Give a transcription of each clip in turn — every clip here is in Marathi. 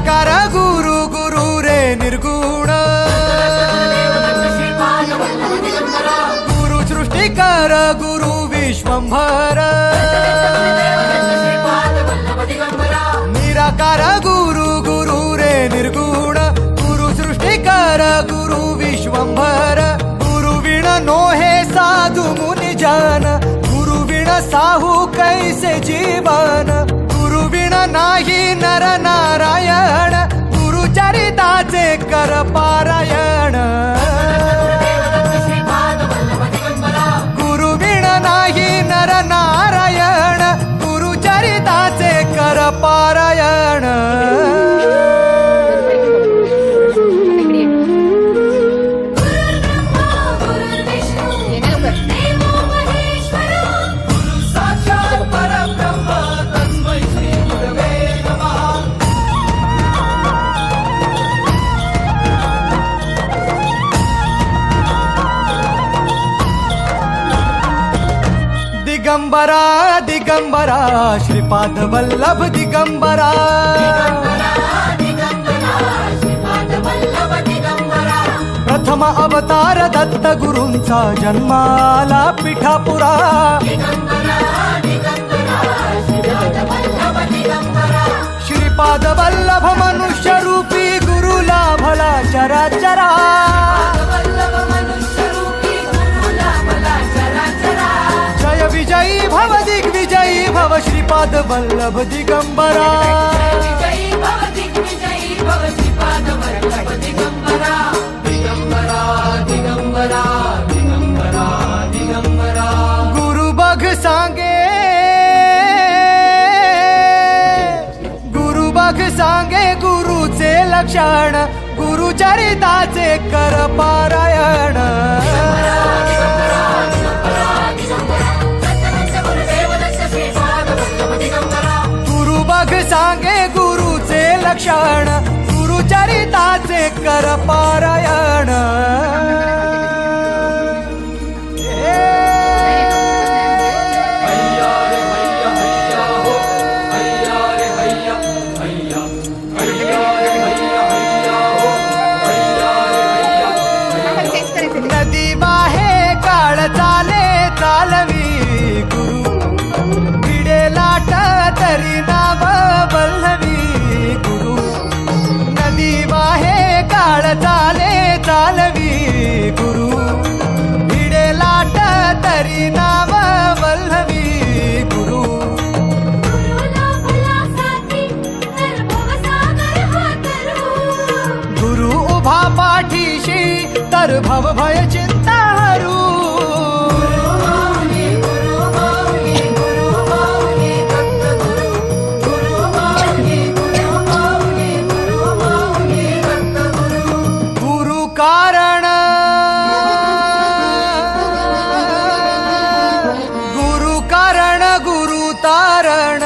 निराकार गुरु गुरु रे निर्गुण गुरु सृष्टिकर गुरु विश्वंभर निराकार गुरु गुरु रे निर्गुण गुरु सृष्टिकर गुरु विश्वंभर गुरु विण नोहे साधु मुनि जन गुरु विण साहू कैसे जीवन गुरु विण नाही नर नारायण गुरु चरिताचे कर पारायण गुरु विण नाही नर नारायण गुरु चरिताचे कर पारायण दिगंबरा दिगंबरा श्रीपाद वल्लभ दिगंबरा प्रथम अवतार दत्त गुरूंचा जन्माला पिठापुरा श्रीपाद वल्लभ मनुष्य रूपी गुरु लाभला चराचरा जय विजयी भव दिग्विजयी भव श्रीपाद वल्लभ दिगंबरा दिगंबरा दिगंबरा दिगंबरा गुरु बघ सांगे गुरु बघ सांगे गुरुचे लक्षण गुरु चरिताचे कर पारायण गुरु बघ सांगे गुरुचे लक्षण गुरु चरिताचे कर पारायण नदी वाहे काळ चाले चालवी गुरु भिडे लाट तरी नाव वल्लवी गुरु नदी वाहे काळ चाले चालवी गुरु भिडे लाट तरी नाव वल्लवी गुरु गुरु उभा पाठीशी तर भव भय चिंता हरू गुरु कारण गुरु कारण गुरु तारण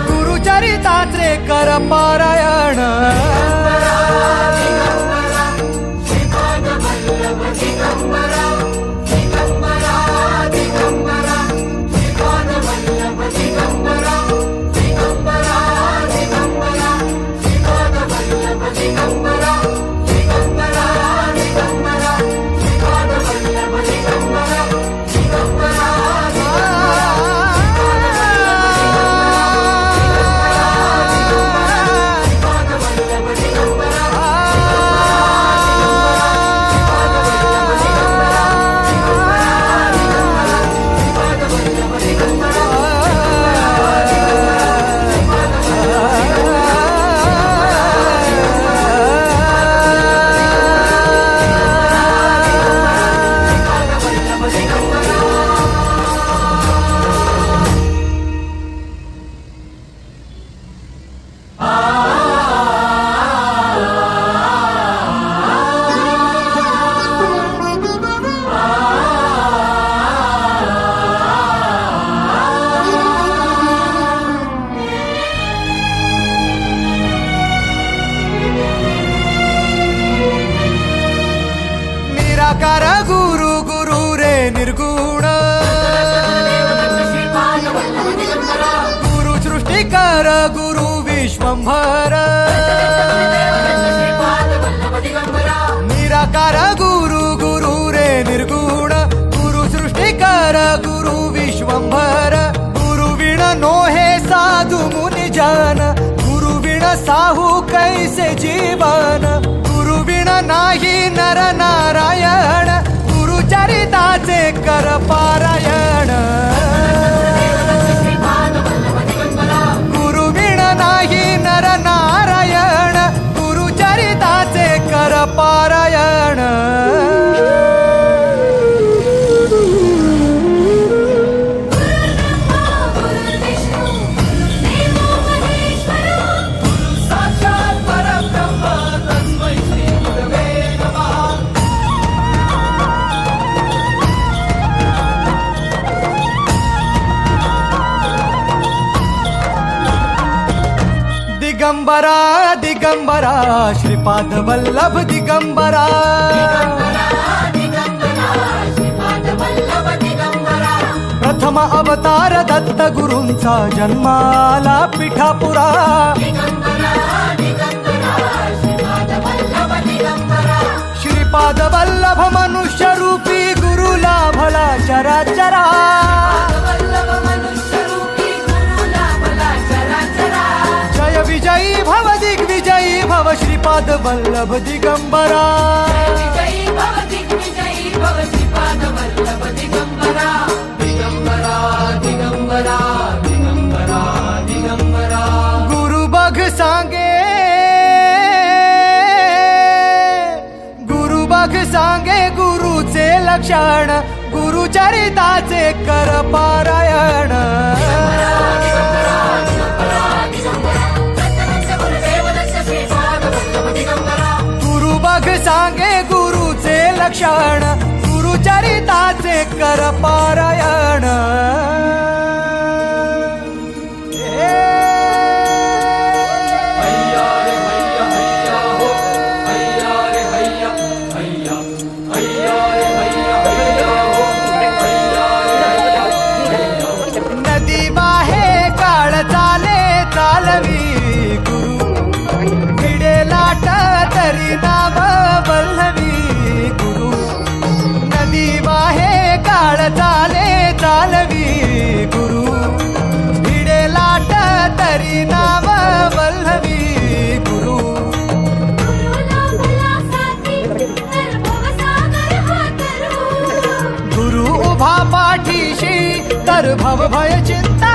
गुरु चरिताचे कर पारायण निराकार गुरु गुरु रे निर्गुण गुरु सृष्टिकर दिगंबर गुरु विश्वंभर निराकार गुरु गुरु रे निर्गुण गुरु सृष्टिकर गुरु विश्वंभर गुरु विण नोहे साधु मुनि जन गुरु विण साहू कैसे जीवन गुरु विण नाही नर नारायण गुरु चरिताचे कर पारायण गुरु विण नाही नर नारायण गुरु चरिताचे कर पारायण दिगंबरा दिगंबरा श्रीपाद वल्लभ दिगंबरा प्रथम अवतार दत्त गुरूंचा जन्माला पिठापुरा श्रीपाद वल्लभ मनुष्य रूपी गुरु लाभला चराचरा जय विजयी भव दिग्विजयी भव श्रीपाद वल्लभ दिगंबरा दिगंबरा दिगंबरा दिगंबरा गुरु बघ सांगे गुरुचे लक्षण गुरु चरिताचे कर पारायण गुरु बघ सांगे गुरुचे लक्षण गुरु चरिताचे कर पारायण नदी वाहे काळ चालवी गुरु भिडे लाट तरी नाव वल्लवी गुरु नदी वाहे काळ चालवी गुरु भिडे लाट तरी नाव वल्लवी गुरु गुरु उभा पाठीशी तर भव भय चिंता